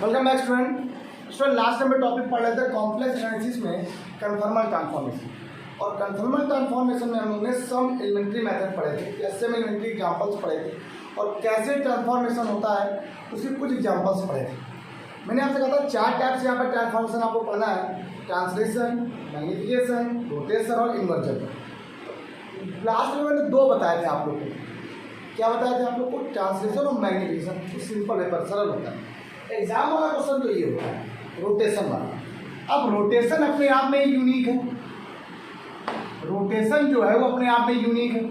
Welcome back student last time में topic पढ़ रहे थे कॉम्प्लेक्स एनालिसिस में कन्फर्मल ट्रांसफॉर्मेशन। और कन्फर्मल ट्रांसफॉर्मेशन में हम लोग ने सम एलिमेंट्री मेथड पढ़े थे, सम एलिमेंट्री एग्जांपल्स पढ़े थे और कैसे ट्रांसफॉर्मेशन होता है उसके कुछ एग्जांपल्स पढ़े थे। मैंने आपसे कहा था चार टाइप से यहाँ पर ट्रांसफॉर्मेशन आपको पढ़ना है: ट्रांसलेशन, मैग्निफिकेशन, रोटेशन और इन्वर्जन। लास्ट में मैंने दो बताए थे आप लोग को। क्या बताया था आप लोग को? ट्रांसलेशन और मैग्निफिकेशन। सिंपल पेपर सरल होता है। एग्जाम वाला क्वेश्चन तो ये होता है रोटेशन वाला। अब रोटेशन अपने आप में यूनिक है, रोटेशन जो है वो अपने आप में यूनिक है।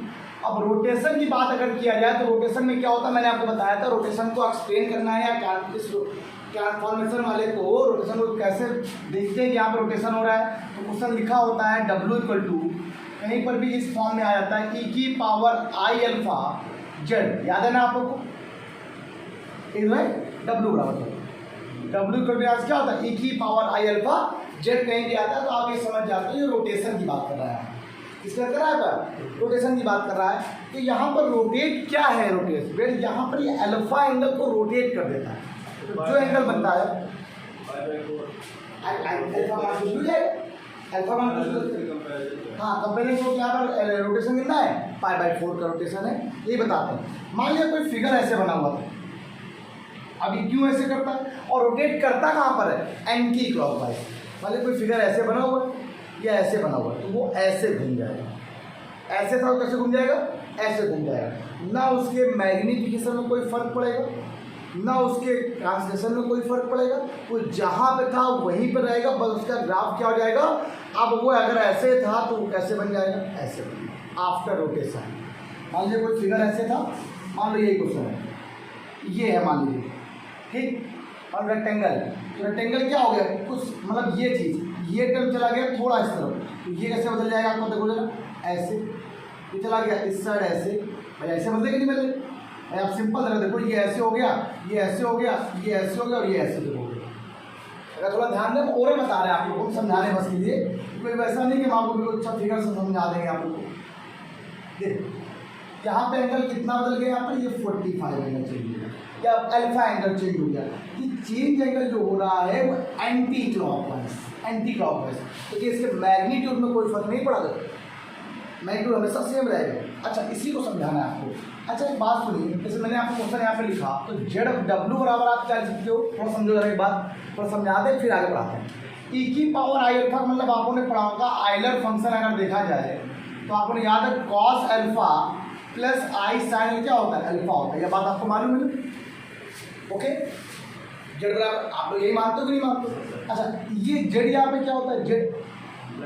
अब रोटेशन की बात अगर किया जाए तो रोटेशन में क्या होता है, मैंने आपको बताया था। रोटेशन को एक्सप्लेन करना है या ट्रांसफॉर्मेशन वाले को रोटेशन को कैसे देखते हैं कि यहाँ पर रोटेशन हो रहा है, तो क्वेश्चन लिखा होता है W = कहीं पर भी इस फॉर्म में आ जाता है e⁻i z। याद है ना आप लोग को? W बराबर W क्या होता है? e⁻i z कहीं भी आता है तो आप ये समझ जाते हो ये रोटेशन की बात कर रहा है। किसका कर रहा है? रोटेशन की बात कर रहा है। तो यहाँ पर रोटेट क्या है? रोटेट यहाँ पर ये अल्फा एंगल को रोटेट कर देता है। जो एंगल बनता है अल्फा मान हाँ कंपेरिजन को क्या पर रोटेशन कितना है? π/4 का रोटेशन है। ये बताते हैं। मान लिया कोई फिगर ऐसे बना हुआ था, अब ये क्यों ऐसे करता है और रोटेट करता कहाँ पर है? Anti clockwise. मान लिया कोई फिगर ऐसे बना हुआ है या ऐसे बना हुआ है तो वो ऐसे घूम जाएगा। ऐसे था कैसे घूम जाएगा? ऐसे घूम जाएगा। ना उसके मैग्नीफिकेशन में कोई फर्क पड़ेगा, ना उसके ट्रांसलेशन में कोई फर्क पड़ेगा। वो जहाँ पे था वहीं पर रहेगा, बस उसका ग्राफ क्या हो जाएगा? अब वो अगर ऐसे था तो वो कैसे बन जाएगा? ऐसे बन जाएगा आफ्टर रोटेशन। मान लीजिए कोई फिगर ऐसे था, मान लो यही क्वेश्चन है, ये है मान लीजिए, ठीक। और रेक्टेंगल, तो रेक्टेंगल क्या हो गया? कुछ मतलब ये चीज़, ये टर्म चला गया थोड़ा इस तरफ, तो ये कैसे बदल जाएगा? आपको देखो जरा, ऐसे ये चला गया इस साइड ऐसे, भाई ऐसे बदले कि नहीं बदले? आप सिंपल तरह देखो, ये ऐसे हो गया, ये ऐसे हो गया, ये ऐसे हो गया और ये ऐसे हो गया। अगर थोड़ा ध्यान दें, और बता रहे हैं आप लोगों को समझाने बस के लिए, कोई वैसा नहीं कि हम आपको बिल्कुल अच्छा फिगर से समझा देंगे आप लोग को। देखो यहाँ पे एंगल कितना बदल गया? यहाँ पर ये 45 एंगल चेंज हो गया या अल्फा एंगल चेंज हो गया। ये चेंज एंगल जो हो रहा है वो एंटी क्लॉकवाइज। तो कि इसके मैग्नीट्यूड में कोई फर्क नहीं पड़ा, मैग्नीट्यूड हमेशा सेम रहेगा। अच्छा, इसी को समझाना है आपको। अच्छा एक बात सुनिए, जैसे मैंने आपको क्वेश्चन यहाँ पे लिखा तो W बराबर आप क्या लिख सकते हो? थोड़ा समझो जरा एक बात, थोड़ा समझा दें फिर आगे बढ़ाते हैं। e⁻i मतलब आपने पढ़ा होगा आइलर फंक्शन। अगर देखा जाए तो आपने याद है cos alpha plus i sin क्या होता है? अल्फा होता है। यह बात आपको मालूम है? ओके, जेड बराबर आप लोग यही मानते हो कि नहीं मानते? अच्छा, ये जेड यहाँ पे क्या होता है?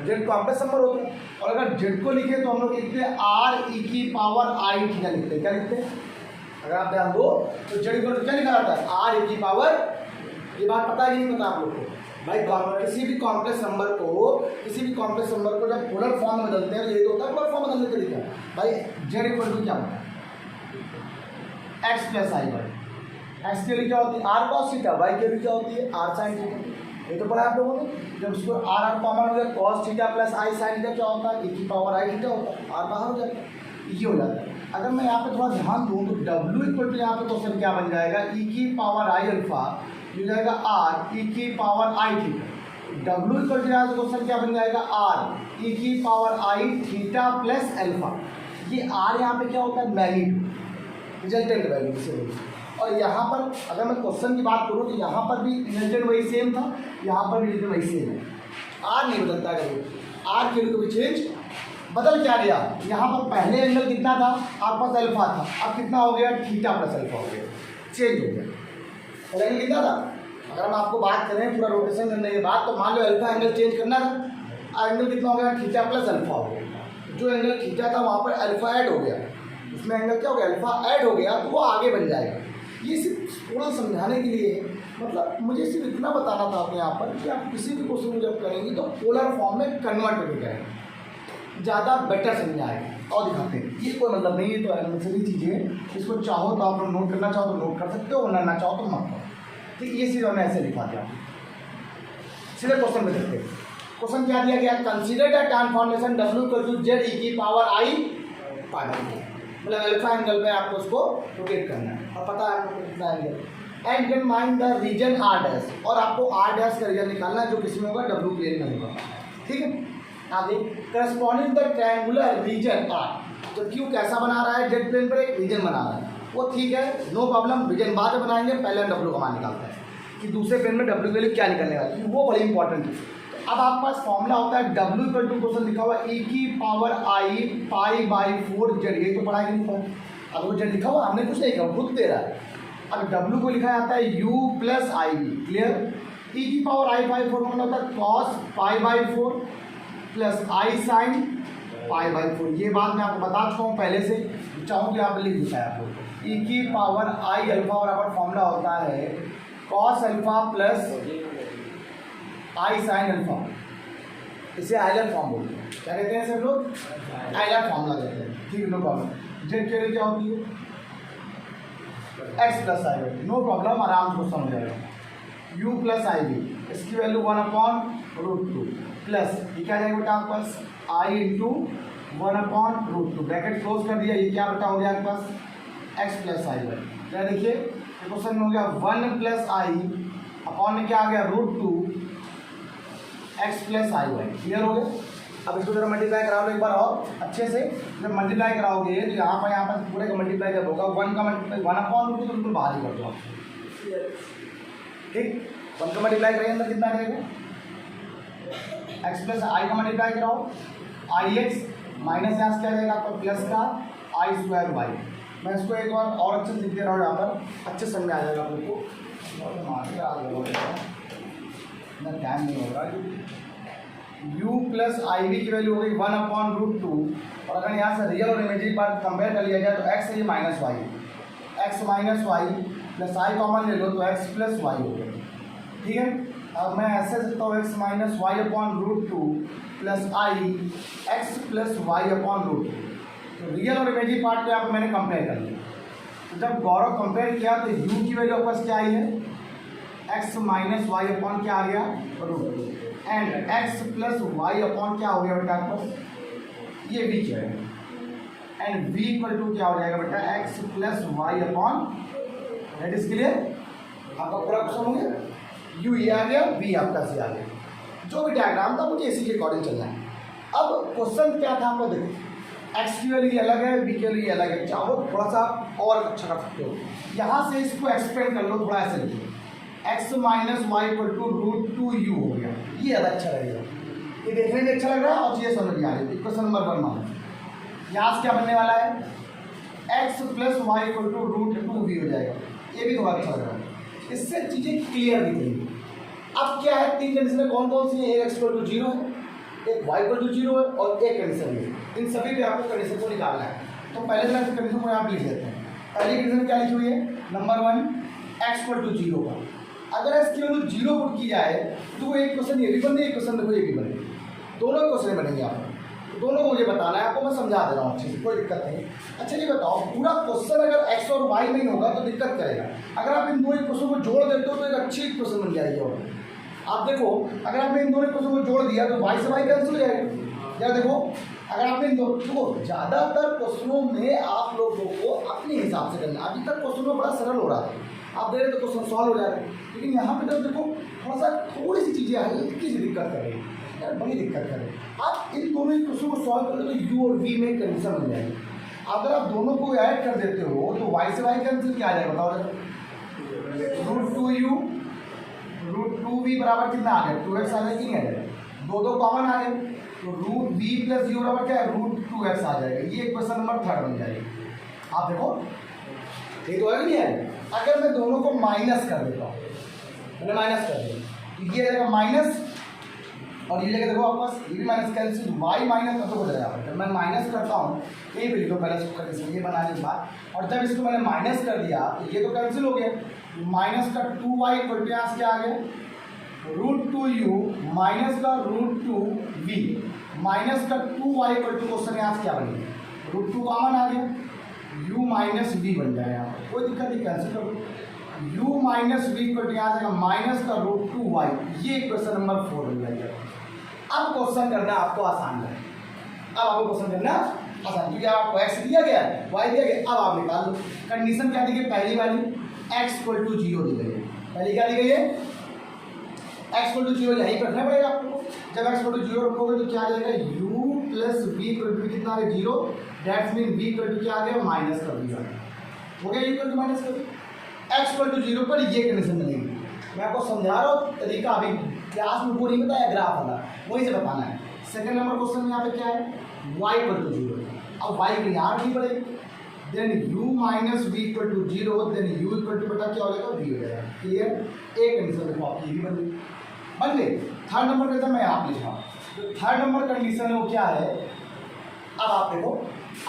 जेड कॉम्प्लेक्स नंबर होता है। और अगर जेड को लिखे तो हम लोग लिखते हैं r⁻i थीटा लिखते हैं। क्या लिखते हैं? अगर आप ध्यान दो तो जेड को क्या लिखा जाता है? r⁻, ये बात पता है कि नहीं पता आप लोग को? भाई किसी भी कॉम्प्लेक्स नंबर को जब पोलर फॉर्म में बदलते हैं, ये तो होता है पोलर फॉर्म बदलने का तरीका। भाई जेड इक्वल टू क्या होता है? x + i/, एक्स के लिए क्या होती है? r cos थीटा, वाई के लिए क्या होती है? r sin theta. ये तो पढ़ा आप लोगों ने। जब उसको r कॉमन हो गया, cos theta plus i sin theta क्या होता है? e⁻i थीटा होता है। r बाहर हो जाता है, ये हो जाता है। अगर मैं यहाँ पे थोड़ा ध्यान दूँ तो W इक्वल टू यहाँ पे क्वेश्चन क्या बन जाएगा? e⁻i अल्फा हो जाएगा r e⁻i theta. W equal to यहाँ से क्वेश्चन क्या बन जाएगा? r e⁻i theta plus alpha. ये r यहाँ पे क्या होता है? मैग्नीट्यूड, रिजल्टेंट वैल्यू से। और यहाँ पर अगर मैं क्वेश्चन की बात करूँ तो यहाँ पर भी रिजल्टेंट वही सेम था, यहाँ पर भी रिजल्टेंट वही सेम है। आर नहीं बदलता है कभी, आर के लिए कभी चेंज बदल क्या गया? यहाँ पर पहले एंगल कितना था? आपके पास अल्फा था, अब कितना हो गया? थीटा प्लस अल्फा हो गया, चेंज हो गया। पहले एंगल कितना था? अगर हम आपको बात करें पूरा रोटेशन करने के बाद तो मान लो अल्फा एंगल चेंज करना था, एंगल कितना हो गया? थीटा प्लस अल्फा हो गया। जो एंगल थीटा था वहाँ पर अल्फा ऐड हो गया, उसमें एंगल क्या हो गया? अल्फा ऐड हो गया, तो वो आगे बन जाएगा। ये सिर्फ थोड़ा समझाने के लिए, मतलब मुझे सिर्फ इतना बताना था आपको यहाँ पर कि आप किसी भी क्वेश्चन को जब करेंगे तो पोलर फॉर्म में कन्वर्ट करके करेंगे, ज़्यादा बेटर समझ आएगा। और दिखाते हैं, ये कोई मतलब नहीं है, तो एलिमेंट्री चीज़ें हैं। इसको चाहो तो आप लोग नोट करना चाहो तो नोट कर सकते हो, वरना ना चाहो तो मत करो। ठीक, ये चीज़ हमने ऐसे लिखा दिया। सीधे क्वेश्चन में देखते हैं। क्वेश्चन क्या दिया गया? Consider the transformation W = z e⁻i π/4। मतलब अल्फा एंगल पे आपको उसको रोटेट करना है और पता है आपको कितना angle and can mind the region R dash, और आपको आर डैश का रीजन निकालना है जो किसी में होगा, डब्ल्यू प्लेन में होगा। ठीक है, आगे corresponding the triangular region R, तो क्यू कैसा बना रहा है, जेड प्लेन पर एक रीजन बना रहा है, वो ठीक है, नो प्रॉब्लम, रीजन बाद में बनाएंगे, पहले हम डब्ल्यू का मान निकालते हैं कि दूसरे प्लेन में डब्ल्यू वैल्यू क्या निकलने वाली है, वो बड़ी इंपॉर्टेंट है। तो अब आपके पास फॉर्मूला होता है डब्ल्यू इक्वल टू क्वेश्चन लिखा हुआ e की power I pi by 4 Z, ये तो पढ़ा ही नहीं था। अब वो जेड लिखा हुआ हमने कुछ नहीं कहा, खुद दे रहा है। अब डब्ल्यू को लिखा जाता है u plus i v, clear. e की पावर आई बाई 4 मतलब होता है cos pi by 4 plus i sine pi by 4। ये बात मैं आपको बता चुका हूँ पहले से, चाहूँ कि आप लिख देता है आप लोग। e की पावर आई अल्फा, और आपका फॉर्मूला होता है cos alpha plus i sine alpha, इसे आइलर फॉर्म बोलते हैं। क्या कहते हैं सब लोग, आइलर फॉर्मूला कहते हैं। ठीक है, नो प्रॉब्लम। जेड के लिए क्या होती है, x plus i v, no problem, आराम से समझ जाएगा। u प्लस आई वी, इसकी वैल्यू 1/√2 प्लस ये क्या जाएगा बेटा आपके पास, i इंटू 1/√2, ब्रैकेट क्लोज कर दिया। ये क्या बेटा हो गया आपके पास, x प्लस आई वाई। क्या देखिए क्वेश्चन में हो गया 1 प्लस आई अपॉन में क्या आ गया √2 x plus i Y. Clear हो गया। अब इसको जरा मल्टीप्लाई करा लो एक बार और अच्छे से। जब मल्टीप्लाई कराओगे तो यहाँ पर पूरे का मल्टीप्लाई जब होगा 1 का मल्टीप्लाई 1/√2 तो बिल्कुल बाहर ही कर दो। ठीक, 1 का मल्टीप्लाई करेंगे अंदर कितना रहेगा, x प्लस आई का मल्टीप्लाई कराओ, आई एक्स माइनस यहाँ से क्या जाएगा आपका प्लस का आई स्क्वायर वाई। मैं इसको एक बार और अच्छे से लिख दे रहा हूँ, यहाँ पर अच्छे समझ आ जाएगा आप लोग को। इतना टाइम नहीं होगा। u प्लस आई वी की वैल्यू हो गई 1/√2, और अगर यहाँ से रियल और इमेजिनरी पार्ट कंपेयर कर लिया जाए तो x है ये minus Y, X minus Y plus I common ले लो तो x प्लस वाई हो गया। ठीक है, अब मैं ऐसे सकता हूँ x माइनस वाई/√2 प्लस आई एक्स प्लस वाई/√2। तो रियल और इमेजिनरी पार्ट को यहाँ पर मैंने कंपेयर कर लिया। तो जब गौरव कंपेयर किया तो u की वैल्यू आपके पास क्या आई है, x माइनस वाई अपॉन क्या आ गया √2, and x plus y upon क्या हो गया बेटा आपके पास, ये v क्या है, एंड v इक्वल टू क्या हो जाएगा बेटा x plus y upon, that is clear. आपका पूरा क्वेश्चन हो गया, u ये आ गया, v आपका से आ गया। जो भी डायग्राम था मुझे इसी के अकॉर्डिंग चलना है। अब क्वेश्चन क्या था आपको देखो, x की वैल्यू अलग है, v के लिए अलग है, चाहो थोड़ा सा और अच्छा कर सकते हो। यहाँ से इसको एक्सपेंड कर लो, थोड़ा ऐसे लिखो, x minus y equal to √2u हो गया। ये ज़्यादा अच्छा लगेगा, ये देखने में अच्छा लग रहा है और चीज़ें समझ में आ रही है। क्वेश्चन नंबर 1 मान यहाँ से क्या बनने वाला है, x plus y equal to √2v हो जाएगा। ये भी थोड़ा अच्छा लग रहा है, इससे चीज़ें क्लियर दिखेंगी। अब क्या है, 3 कंडीशन कौन कौन सी है, एक x इक्वल टू 0 है, एक y इक्वल टू 0 है और एक कंडीशन है। इन सभी पे आपको कंडीशन को निकालना है। तो पहले मैं कंडीशन को यहाँ लिख देते हैं। पहली कंडीशन क्या लिखी हुई है, नंबर 1 x इक्वल टू 0 का, अगर x की वैल्यू 0 पुट की जाए तो वो एक क्वेश्चन ये भी बने, एक क्वेश्चन देखो ये भी बने, दोनों क्वेश्चन बनेंगे। आप तो दोनों को मुझे बताना है, आपको मैं समझा दे रहा हूँ अच्छे से, कोई दिक्कत नहीं। अच्छा ये बताओ, पूरा क्वेश्चन अगर x और y नहीं होगा तो दिक्कत करेगा। अगर आप इन दो क्वेश्चन को जोड़ देते हो तो एक अच्छी क्वेश्चन बन जाएगी। और आप देखो, अगर आपने इन दोनों क्वेश्चन को जोड़ दिया तो y से y कैंसिल हो जाएगा। या देखो, अगर आपने इन दोनों देखो, ज़्यादातर क्वेश्चनों में आप लोगों को अपने हिसाब से करना। अभी तक क्वेश्चन में बड़ा सरल हो रहा है, आप दे रहे तो क्वेश्चन सॉल्व हो जा रहे हैं, लेकिन यहाँ पे जब देखो थोड़ा सा थोड़ी सी चीज़ें हल्की सी दिक्कत कर रही है, यार बड़ी दिक्कत कर रही है। आप इन दोनों ही क्वेश्चन को सॉल्व करोगे तो u और v में कंडीशन बन जाएगी। अगर आप दोनों को ऐड कर देते हो तो y से y कैंसिल क्या आ जाएगा बताओ, √2u √2v बराबर कितना आ गया, 2x आ जाएगा कि नहीं आ जाएगा, दो कॉमन आ गए तो √v प्लस u बराबर क्या है, √2x आ जाएगा। ये क्वेश्चन नंबर 3 बन जाएगा। आप देखो ये तो है नहीं है। अगर मैं दोनों को माइनस कर देता हूँ, मैंने माइनस कर दिया तो ये रहेगा माइनस, और ये जगह देखो आपके पास ये भी माइनस कैंसिल, y माइनस तो हो जाएगा। जब मैं माइनस करता हूँ ये भी लिखो पहले इसको करके, ये बनाने के बाद, और जब इसको मैंने माइनस कर दिया तो ये तो कैंसिल हो गया। माइनस का 2y इक्वल टू यहाँ से क्या आ गया, √2u माइनस का √2v माइनस का 2y इक्वल टू क्वेश्चन यहाँ से क्या बन गया, √2 कॉमन आ गया, u माइनस v बन जाएगा। यहाँ पर कोई दिक्कत नहीं, कैंसिल करो, u minus v equal to यहाँ से माइनस का √2y, ये क्वेश्चन नंबर 4 बन जाएगा। अब क्वेश्चन करना आपको आसान है, अब आपको क्वेश्चन करना आसान, क्योंकि आपको x दिया गया है, y दिया गया। अब आप निकाल लो कंडीशन क्या दी गई, पहली वाली x इक्वल टू 0 दी गई है। पहले क्या दी गई है? x इक्वल टू 0 यहीं पर रखना पड़ेगा आपको। जब x इक्वल टू 0 रखोगे तो क्या आ जाएगा? u plus v equal to कितना है? 0। That's mean v equal to क्या आ गया? माइनस कर दिया। हो गया इक्वल टू माइनस कर दिया। x इक्वल टू 0 पर ये कंडीशन बनेगी। मैं आपको समझा रहा हूँ तरीका, अभी क्लास में वो नहीं बताया ग्राफ वाला, वहीं से बताना है। सेकंड नंबर क्वेश्चन यहाँ पे क्या है? y equal to 0। अब y को यहाँ रखनी पड़ेगी। Then u minus v equal to 0, then u equal to बेटा क्या हो जाएगा? v हो जाएगा। क्लियर? एक कंडीशन देखो आपकी भी बन गई। थर्ड नंबर का मैं यहाँ लिखा हूँ। तो थर्ड नंबर कंडीशन है वो क्या है? अब आप देखो,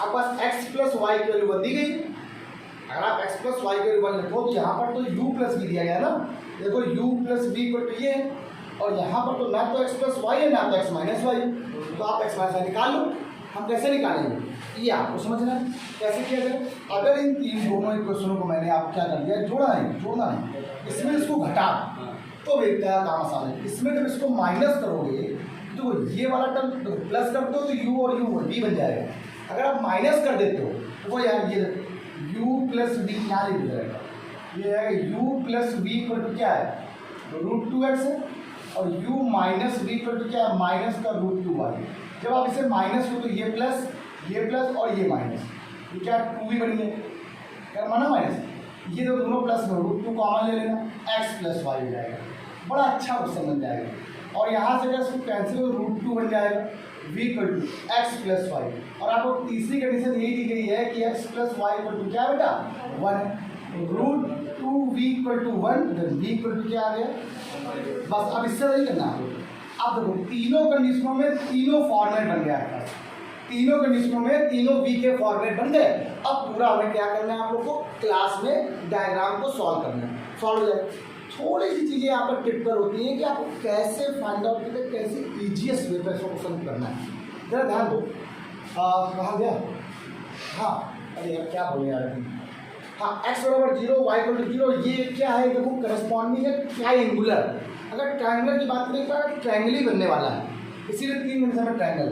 आपके पास x प्लस वाई की वैल्यू दी गई। अगर आप x प्लस वाई की वैल्यू लिखो तो यहाँ पर तो u प्लस भी दिया गया है ना। देखो u plus v equal to ये है, और यहाँ पर तो ना तो x प्लस वाई है ना तो x माइनस वाई। तो आप x माइनस वाई निकाल लो। हम कैसे निकालेंगे ये आपको समझना है कैसे किया जाए। अगर इन तीन दोनों इक्वेशनों को मैंने आप क्या कर दिया? जोड़ना है। इसमें इसको घटा तो बेटा काम आसान है। इसमें जब इसको माइनस करोगे तो ये वाला टर्म तो प्लस करते हो तो u और u v बन जाएगा। अगर आप माइनस कर देते हो तो वो यार ये u प्लस वी क्या लिख जाएगा? ये है u plus v equal to क्या है? √2x है, और u minus v equal to क्या है? माइनस का √2y। जब आप इसे माइनस हो तो ये प्लस और ये माइनस, ये क्या 2 बनी है? क्या माना माइनस? ये तो दोनों प्लस में √2 कॉमन ले लेना, x प्लस वाई हो जाएगा। बड़ा अच्छा क्वेश्चन बन जाएगा। और यहाँ से क्या इसको कैंसिल हो √2 बन जाएगा, v equal to x plus y. और आपको तीसरी कंडीशन यही दी गई है कि x plus y equal to क्या बेटा? 1। √2v equal to 1, then v equal to क्या आ गया? बस अब इससे नहीं करना है। अब देखो तीनों कंडीशनों में तीनों फॉर्मेट बन गया है। तीनों कंडीशनों में तीनों v के फॉर्मेट बन गए। अब पूरा हमें क्या करना है? आप लोग को क्लास में डायग्राम को सॉल्व करना है। सॉल्व हो जाए। थोड़ी सी चीज़ें यहाँ पर टिप पर होती हैं कि आपको कैसे फाइंड आउट करके कैसे ईजीएस्ट वे पर इसको पसंद करना है। जरा ध्यान दो। कहाँ गया? हाँ अरे यार क्या बोले यार। हाँ x बराबर 0, y इक्वल टू 0, ये क्या है? देखो करस्पॉन्डिंग है ट्राइंगुलर। अगर ट्राइंगुलर की बात करें तो ट्राइंगल ही बनने वाला है, इसीलिए 3 मिनट में ट्राइंगल।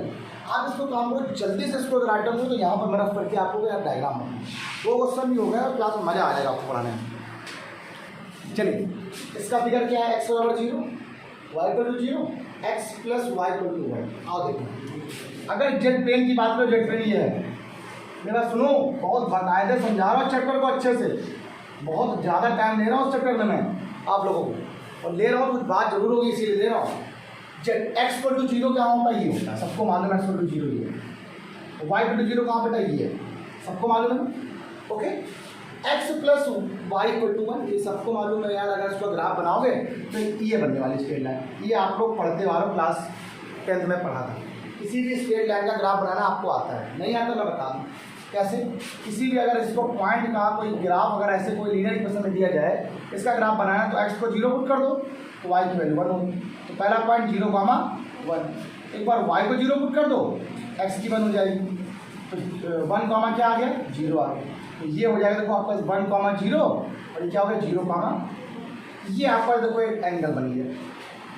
आप इसको काम करो जल्दी से, इसको अगर आइटम हो तो यहाँ पर मेरा करके आपको यार डायग्राम हो 2 क्वेश्चन भी हो गया और क्लास में मज़ा आ जाएगा आपको पढ़ाने में। चलिए इसका फिगर क्या है? x बराबर 0, y equal to 0, x plus y equal to 1। आओ देखो, अगर जेट प्लेन की बात करो, जेट प्लेन ये है। मेरा सुनो, बहुत बाकायदे समझा रहा हूँ चैप्टर को अच्छे से, बहुत ज़्यादा टाइम ले रहा हूँ उस चैप्टर में मैं आप लोगों को, और ले रहा हूँ कुछ बात जरूर होगी इसीलिए ले रहा हूँ। जेट x इक्वल टू 0 क्या होता है? ये होता है, सबको मालूम है। x इक्वल टू 0 ये है। y इक्वल टू 0 कहाँ बेटा? ये है, सबको मालूम है। Okay, x plus y equal to 1 ये सबको मालूम है यार। अगर इसको ग्राफ बनाओगे तो ये बनने वाली स्ट्रेट लाइन, ये आप लोग पढ़ते वालों क्लास 10th में पढ़ा था। किसी भी स्ट्रेट लाइन का ग्राफ बनाना आपको आता है, नहीं आता मैं बता दूँ कैसे। किसी भी अगर इसको पॉइंट का कोई ग्राफ अगर ऐसे कोई लीनियर इक्वेशन में दिया जाए, इसका ग्राफ बनाना तो x को 0 पुट कर दो तो y की वैल्यू 1 होगी। तो पहला पॉइंट 0, 1। एक बार y को 0 पुट कर दो, x की 1 हो जाएगी। तो 1, क्या आ गया? 0 आ गया। तो ये हो जाएगा देखो आपका 1, 0, और ये क्या हो गया? 0, ये आपका देखो एक एंगल बन गया।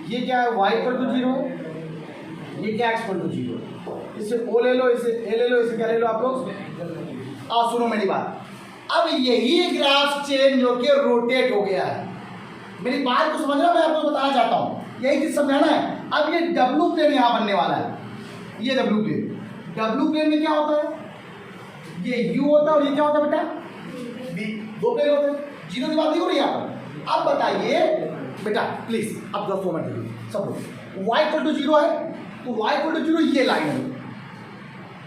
ये क्या है? y इक्वल टू 0 है, ये क्या x इक्वल टू 0। इससे o ले लो, इसे a ले लो, इसे क्या ले लो आप लोग? आओ सुनो मेरी बात। अब यही ग्राफ चेंज होके रोटेट हो गया है। मेरी बात को समझना, मैं आपको बताना चाहता हूँ, यही चीज समझाना है। अब ये डब्लू प्लेन यहाँ बनने वाला है, ये डब्लू प्लेन में क्या होता है? ये u होता है और ये क्या होता है बेटा? v। 2 प्लेन होते हैं, 0 की बात नहीं हो रही यहाँ पर। अब बताइए बेटा प्लीज, अब 10 मिनट देखिए सब लोग। y इक्वल टू 0 है तो y इक्वल टू 0 ये लाइन है।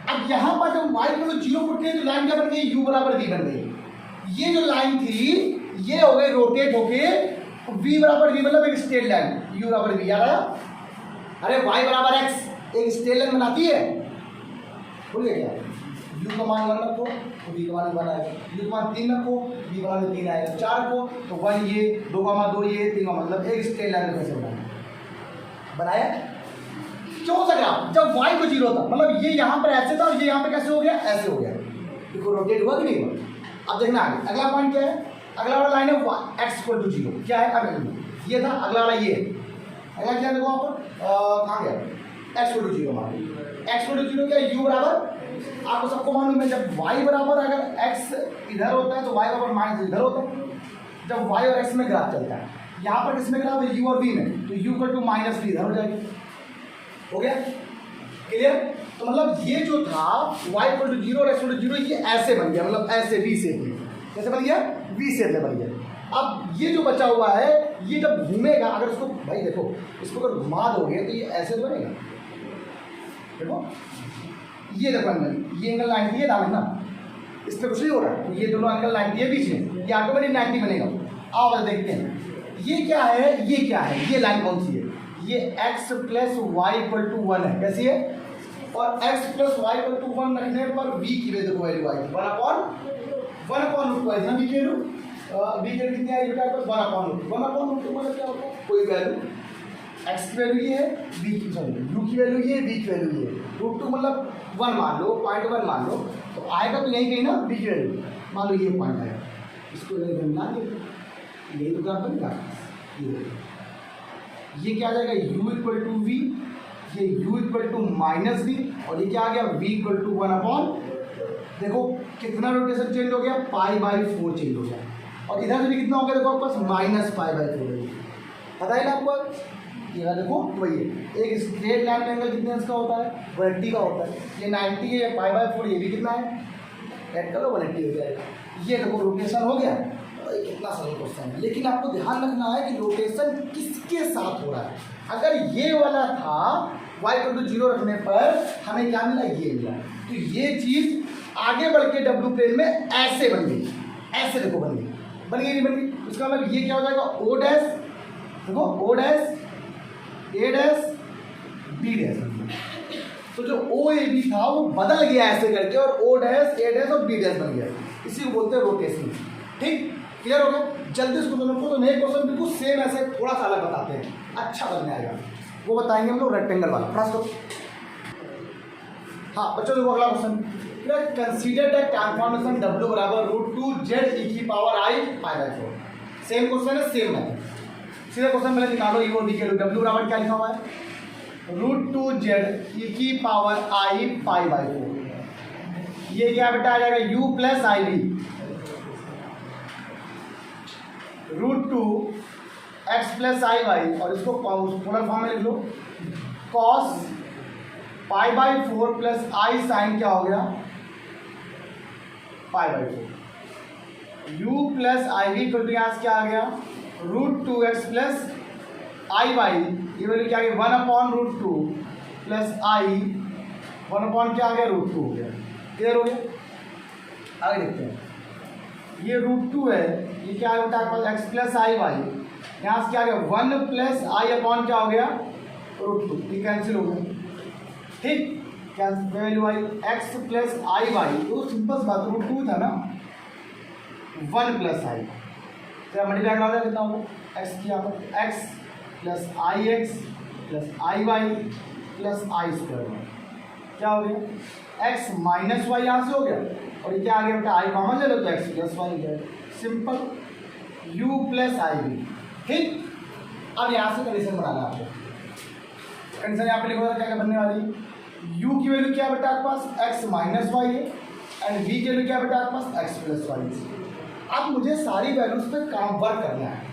अब यहाँ पर जब y इक्वल टू 0 पुट किए तो लाइन क्या बन गई? u बराबर v बन गई। ये जो लाइन थी ये हो गई रोटेट होके v बराबर v, मतलब एक स्ट्रेट लाइन, u बराबर v। याद आया? अरे y बराबर x एक स्ट्रेट लाइन बनाती है, भूल गए क्या? u का मान 1 रखो तो v का मान 1 आएगा, u का मान 3 रखो v का मान 3 आएगा, 4 रखो तो 1 ये, 2 का मान 2 ये, 3 का मतलब एक स्ट्रेट लाइन कैसे बनाया? क्यों सा ग्राफ? जब y को 0 था, मतलब ये यहाँ पर ऐसे था और ये यहाँ पे कैसे हो गया? ऐसे हो गया। देखो रोटेट हुआ कि नहीं हुआ? अब देखना आगे अगला पॉइंट क्या है? अगला वाला लाइन है x इक्वल टू 0, क्या है? अब ये था, अगला वाला ये, अगला क्या देखो वहाँ पर कहाँ गया? x इक्वल टू 0 मान x इक्वल टू 0 क्या? u बराबर, आपको सबको मालूम है जब y बराबर अगर x इधर होता है तो y बराबर माइनस इधर होता है। जब वाई और एक्स में ग्राफ चलता है। यहाँ पर किसमें ग्राफ है, यू और वी में, तो u equal to minus v इधर हो जाएगी। हो गया क्लियर? तो मतलब ये जो था y इक्वल टू 0 और x इक्वल टू 0 ये ऐसे बन गया, मतलब ऐसे वी शेप में, कैसे बन गया, वी शेप में बन गया। अब ये जो बचा हुआ है ये जब घूमेगा, अगर उसको भाई देखो इसको अगर घुमा दोगे तो ये ऐसे तो बनेगा, देखो ये देखो एंगल, ये एंगल 90 है ना, इस पर कुछ नहीं हो रहा है, ये दोनों एंगल 90 है बीच में, ये ऑटोमेटिक 90 बनेगा। आओ बस देखते हैं ये क्या है, ये क्या है, ये लाइन कौन सी है, ये x plus y equal to 1 है, कैसी है, और x plus y equal to 1 रखने पर v की वैल्यू आएगी 1 अपॉन रूट वाई, v की वैल्यू कितनी आएगी बेटा, 1 अपॉन रूट मतलब क्या होता है, कोई वैल्यू x की वैल्यू ये है, v की सॉरी u की वैल्यू ये, v की वैल्यू ये, रूट 2 मतलब 1 मान लो, 0.1 मान लो, तो आएगा तो यहीं कहीं ना v की वैल्यू, मान लो ये पॉइंट आएगा, इसको गणना ये तो ग्राफ बनेगा, ये क्या आ जाएगा, u इक्वल टू वी, ये u equal to minus v, और ये क्या आ गया, v इक्वल टू 1 अपॉन, देखो कितना रोटेशन चेंज हो गया, π/4 चेंज हो गया, और इधर से भी कितना हो गया, देखो आपके पास माइनस π/4 पता है ना आपको, ये देखो वही है, एक स्ट्रेट लाइन एंगल कितने इसका होता है, 180 का होता है, ये 90 है, π/4 ये भी कितना है, ऐड करो 180 हो जाएगा, ये देखो रोटेशन हो गया। कितना सरल क्वेश्चन है, लेकिन आपको ध्यान रखना है कि रोटेशन किसके साथ हो रहा है। अगर ये वाला था y इक्वल टू 0 रखने पर हमें क्या मिला, ये मिला, तो ये चीज आगे बढ़ के w प्लेन में ऐसे बन गई, ऐसे देखो बन गई, नहीं बन गई, उसका मतलब ये क्या हो जाएगा, o डैश, देखो o dash, a dash, b dash, तो जो o a b था वो बदल गया ऐसे करके, और o डैश, a डैश और b डैश बन गया, इसी को बोलते हैं रोटेशन। ठीक, क्लियर हो गया? जल्दी इसको समझो, तो नए क्वेश्चन बिल्कुल सेम ऐसे थोड़ा सा अलग बताते हैं, अच्छा बनने आएगा, वो बताएंगे हम लोग रेक्टेंगल वाला। फ्रस्ट हाँ बच्चों देखो अगला question, consider the transformation w बराबर √2z e की पावर i π/4। सेम क्वेश्चन है, सेम है, सीधा क्वेश्चन पहले निकालो, ई और डी के लिए w बराबर क्या लिखा हुआ है, √2z e की पावर i π/4, ये क्या बेटा आ जाएगा u plus i v, √2 x plus i y, और इसको पोलर फॉर्म में लिख लो, cos π/4 प्लस आई साइन क्या हो गया, π/4, u plus i v equal to यहाँ से क्या आ गया, √2x प्लस आई वाई, ये वैल्यू क्या आ गया, 1 अपॉन √2 प्लस आई, 1 अपॉन क्या आ गया, √2 हो गया। क्लियर हो गया? आगे देखते हैं, ये √2 है, ये क्या होता है आपके पास x प्लस आई वाई, यहाँ से क्या आ गया 1 प्लस आई अपॉन क्या हो गया, √2, ये कैंसिल हो गया। ठीक, cancel value I x plus i Y, तो सिंपल बात, √2 था ना, 1 प्लस आई, क्या मल्टीप्लाई करा कितना होगा, x की यहाँ पर x plus I x plus i Y plus I square, क्या हो गया, x माइनस वाई यहाँ से हो गया, और ये क्या आ गया बेटा, आई कॉमन ले लो तो x प्लस वाई गया, simple, u plus i v. ठीक, अब यहाँ से कंडीशन बनाना आपको, कंडीशन यहाँ पे लिखो क्या क्या बनने वाली, u की वैल्यू क्या बेटा आपके पास, x माइनस वाई है, एंड v की वैल्यू क्या बेटा आपके पास, x प्लस वाई है। अब मुझे सारी वैल्यूज पे काम वर्क करना है।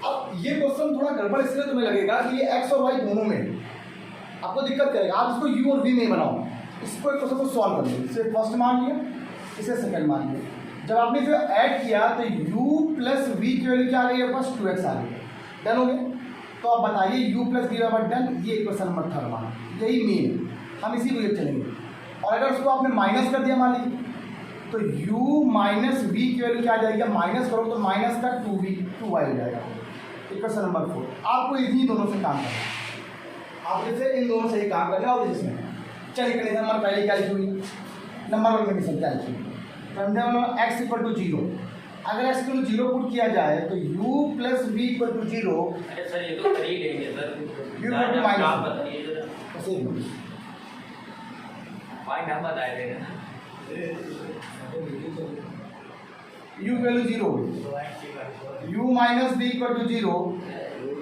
अब ये क्वेश्चन थोड़ा गड़बड़ इसलिए तुम्हें लगेगा कि ये x और y दोनों में आपको दिक्कत करेगा, आप इसको u और v नहीं बनाओ, इसको एक क्वेश्चन को सॉल्व कर लो, इसे फर्स्ट मान लिया, इसे सेकंड मान लिया, जब आपने जो ऐड किया तो u प्लस v की वैल्यू क्या आ गई, बस 2x आ गई, डन हो गया। तो आप बताइए u प्लस v बराबर डन, ये क्वेश्चन नंबर 3 माना, यही मेन, हम इसी को चलेंगे। और अगर उसको आपने माइनस कर दिया मान लीजिए, तो u माइनस v की वैल्यू क्या आ जाएगी, माइनस करो तो माइनस का 2y हो जाएगा, क्वेश्चन नंबर 4। आपको इन्हीं दोनों से काम करना है, आप जैसे इन दोनों से ही काम करना है, और इसमें चलिए कंडीशन नंबर पहले क्या लिखी हुई, नंबर 1 कंडीशन क्या लिखी हुई, condition number x equal to 0, अगर x इक्वल टू 0 पुट किया जाए तो u plus v equal to 0, अरे सर ये तो कर ही लेंगे sir, u equal to minus, आप बताइए जरा, कैसे पॉइंट हम बताए थे ना, u value 0, u minus v equal to 0,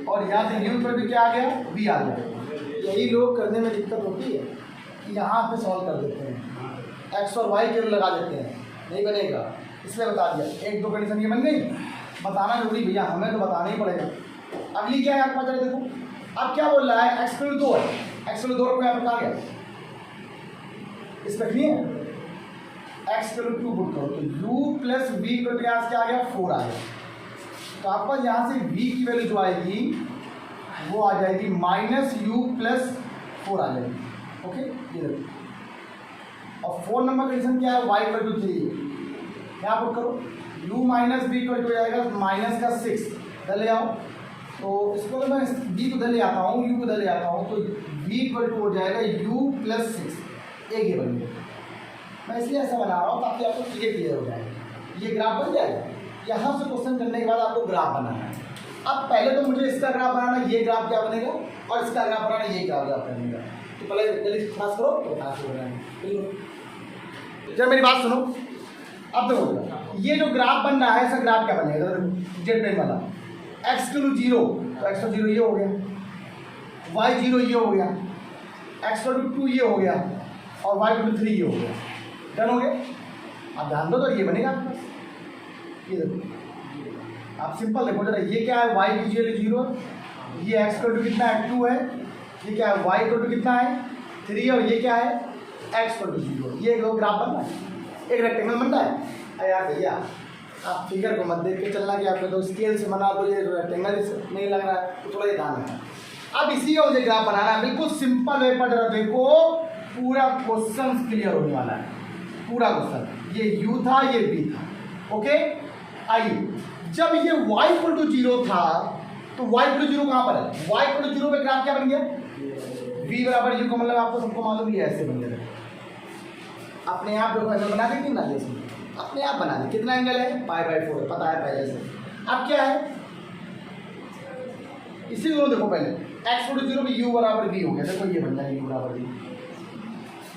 और यहाँ से u इक्वल टू क्या आ गया, v आ गया। यही लोग करने में दिक्कत होती है, यहाँ पे सॉल्व कर देते हैं, x और y के लगा देते हैं, नहीं बनेगा, इसलिए बता दिया। 1 2 कंडीशन ये बन गई, बताना जरूरी भैया, हमें तो बताना ही पड़ेगा। अगली क्या है आपको पता है, देखो अब क्या बोल रहा है, एक्स वैल्यू 2 है, एक्स वैल्यू 2 को यहाँ पर कहा गया इस पर नहीं है, एक्स वैल्यू 2 पुट करो तो u प्लस वी को क्या आ गया 4 आ गया। तो आपके पास यहाँ से v की वैल्यू जो आएगी वो आ जाएगी -u प्लस 4 आ जाएगी। ओके ये देखो, और 4 नंबर कंडीशन क्या है, y इक्वल टू 3 यहाँ पुट करो, u minus b equal to जाएगा माइनस का 6 इधर ले आओ, तो इसको तो मैं b को इधर ले आता हूँ, u को इधर ले आता हूँ, तो v इक्वल टू हो जाएगा u प्लस 6, एक ये बन गया। मैं इसलिए ऐसा बना रहा हूँ ताकि आपको चीज़ें क्लियर हो जाए। ये ग्राफ बन जाएगा, यहाँ से क्वेश्चन करने के बाद आपको ग्राफ बनाना है। अब पहले तो मुझे इसका ग्राफ बनाना, ये ग्राफ क्या बनेगा, और इसका ग्राफ बनाना, ये ग्राफ बनेगा। तो पहले जल्दी खास करो तो खास हो बनाएंगे। जब मेरी बात सुनो, अब देखो ये जो ग्राफ बन रहा है इसका ग्राफ क्या बनेगा, जेड प्लेन वाला, एक्स टू 0 तो एक्स टू 0 ये हो गया, वाई 0 ये हो गया, एक्स टू 2 ये हो गया, और वाई टू 3 ये हो गया। डन हो गया। आप ध्यान दो तो ये बनेगा आपके पास, ये देखो आप सिंपल देखो जरा, ये क्या है, वाई की 0 है, ये एक्स टू कितना है 2 है, ये क्या है वाई टू कितना है 3 है, और ये क्या है एक्स टू 0। ये ग्राफ बन रहा है, एक रेक्टेंगल बन रहा है। अरे यार भैया आप फिगर को मत देख के चलना कि आपने तो स्केल से बना दो, ये रेक्टेंगल नहीं लग रहा है, तो थोड़ा ये ध्यान रखना। अब इसी का मुझे ग्राफ बनाना है, बिल्कुल सिंपल वे पर जरा देखो, पूरा क्वेश्चन क्लियर होने वाला है, पूरा क्वेश्चन। ये u था, ये v था। ओके आइए, जब ये y इक्वल टू 0 था तो y इक्वल टू 0 कहाँ पर है, y इक्वल टू 0 पे ग्राफ क्या बन गया, v बराबर u का मतलब आपको सबको मालूम ही है, ऐसे बन गया। अपने आप देखो एंगल बना दे कि ना दे, अपने आप बना दे, कितना एंगल है π/4 पता है पहले से। अब क्या है, इसी को देखो पहले x इक्वल टू 0 पे u बराबर v हो गया, देखो ये बन जाएगा u बराबर v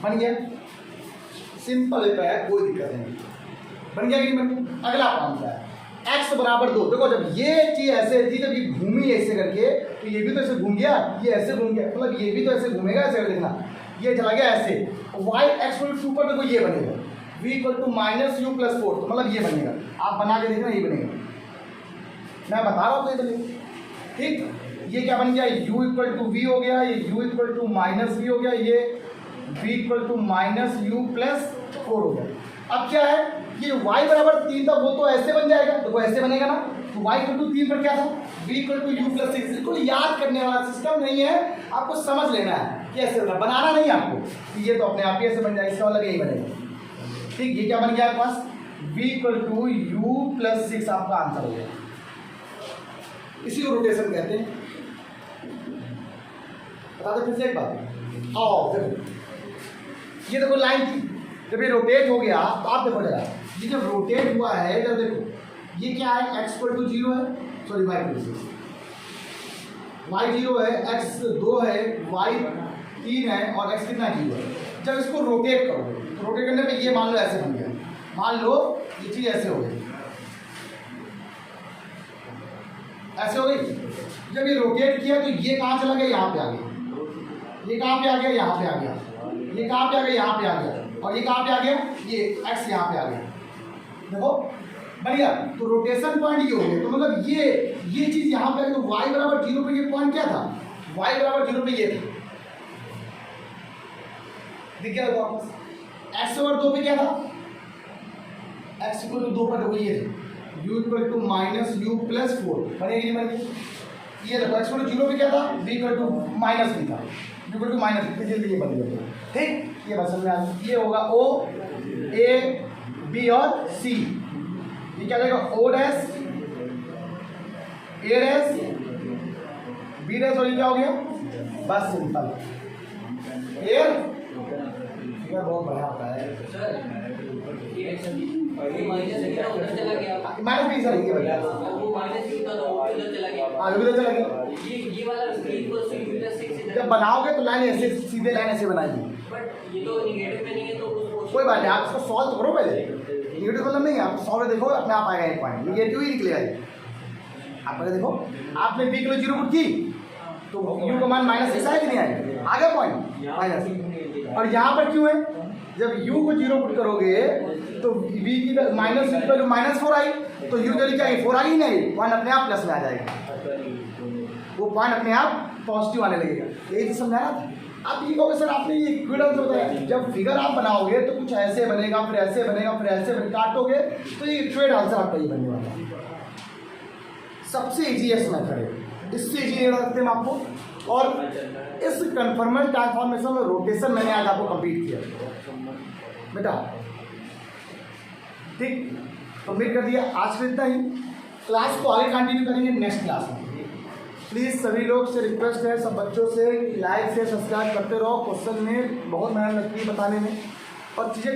बन गया, सिंपल है, कोई दिक्कत नहीं, बन गया कि नहीं बन गया। अगला काम क्या है, x बराबर 2, देखो जब ये चीज ऐसे थी, जब ये घूमी ऐसे करके तो ये भी तो ऐसे घूम गया, ये ऐसे घूम गया, मतलब ये भी तो ऐसे घूमेगा, ऐसे कर देखना, ये चला गया ऐसे, y x इक्वल टू 2 पर देखो ये बनेगा v equal to -u plus 4, तो मतलब ये बनेगा, आप बना के देखना ये बनेगा, मैं बता रहा हूँ तो ये बनेगा। ठीक, ये क्या बन गया, u इक्वल टू v हो गया, ये u इक्वल टू -v हो गया, ये v equal to -u plus 4 हो गया। अब क्या है, ये y बराबर 3 था, वो तो ऐसे बन जाएगा, तो वो ऐसे बनेगा ना, तो y इक्वल टू 3 पर क्या था, v equal to u plus 6। बिल्कुल याद करने वाला सिस्टम नहीं है, आपको समझ लेना है कैसे होगा, बनाना नहीं आपको, ये तो अपने आप ही ऐसे बन जाएगा, इसका मतलब यही बनेगा। ठीक, ये क्या बन गया आपके पास, v equal to u plus 6 आपका आंसर हो गया। इसी को रोटेशन कहते हैं। बता दो फिर से एक बात, आओ देखो, ये देखो लाइन थी, जब ये रोटेट हो गया तो आप देखो जरा, ये जब रोटेट हुआ है जब देखो, ये क्या है, x इक्वल टू 0 है, sorry y equal to 0, y 0 है, x 2 है, y 3 है, और x कितना 0 है। जब इसको रोटेट करोगे तो रोटेट करने पे ये मान लो ऐसे बन गया, मान लो ये चीज़ ऐसे हो गई, ऐसे हो गई। जब ये रोटेट किया तो ये कहाँ चला गया, यहाँ पे आ गया, ये कहाँ पे आ गया, यहाँ पे आ गया, ये कहाँ पे आ गया, यहाँ पे आ गया, और ये कहाँ पे आ गया, ये x यहाँ पे आ गया, देखो बन गया। तो रोटेशन पॉइंट ये हो गया, तो मतलब ये चीज़ यहाँ पे आ गई, तो y बराबर 0 पे ये पॉइंट क्या था, y बराबर 0 पे ये था, दिख गया देखो आपको। x ओवर 2 पे क्या था, x इक्वल टू 2 पर देखो ये था, u equal to -u plus 4 बनेगी नहीं बनेगी। ये देखो x इक्वल टू 0 पे क्या था, v इक्वल टू -v था, u इक्वल टू -v, इसलिए ये बन गया। ठीक, ये बस समझ में आ गया। ये होगा o a b और c, ये क्या रहेगा o dash a dash b dash, और ये क्या हो गया, बस सिंपल। क्लियर, फिगर बहुत बढ़िया होता है। माइनस भी सर ये भैया, वो माइनस था तो वो उधर चला गया, हाँ उधर चला गया। ये वाला जब बनाओगे तो लाइन ऐसे, सीधे लाइन ऐसे बनाएगी, बट ये तो नेगेटिव में नहीं है, तो कोई बात नहीं, आप इसको सॉल्व करो पहले, नेगेटिव मतलब नहीं है, आप सॉल्व देखो अपने आप आएगा एक पॉइंट, नेगेटिव ही निकलेगा ये। आप पहले देखो, आपने b इक्वल 0 पुट की, तो यू का मान माइनस सिक्स आया कि नहीं आया? आ गया पॉइंट माइनस। और यहाँ पर क्यों है? जब u को 0 पुट करोगे तो v की माइनस वैल्यू -4 आई, तो u वैल्यू क्या है? 4 आई ही नहीं, पॉइंट अपने आप प्लस में आ जाएगा, वो पॉइंट अपने आप पॉजिटिव आने लगेगा। यही तो समझाना था। आप ये कहोगे सर आपने ये इक्विवेलेंस बताया, जब फिगर आप बनाओगे तो कुछ ऐसे बनेगा, फिर ऐसे बनेगा, फिर ऐसे बनेगा, काटोगे तो ये इक्विवेलेंट आंसर आपका ये बनने वाला है। सबसे इजीएस्ट मेथड है, इससे इजी रखते हैं हम आपको। और इस कन्फर्मल ट्रांसफॉर्मेशन में रोटेशन मैंने आज आपको कंप्लीट किया बेटा, ठीक, कंप्लीट कर दिया। आज फिर इतना ही, क्लास को आगे कंटिन्यू करेंगे नेक्स्ट क्लास में। प्लीज़ सभी लोग से रिक्वेस्ट है, सब बच्चों से लाइक से सब्सक्राइब करते रहो। क्वेश्चन में बहुत मेहनत लगती है बताने में, और चीज़ें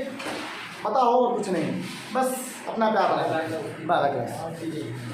पता हो और कुछ नहीं, बस अपना प्यार बनाए। Bye bye class.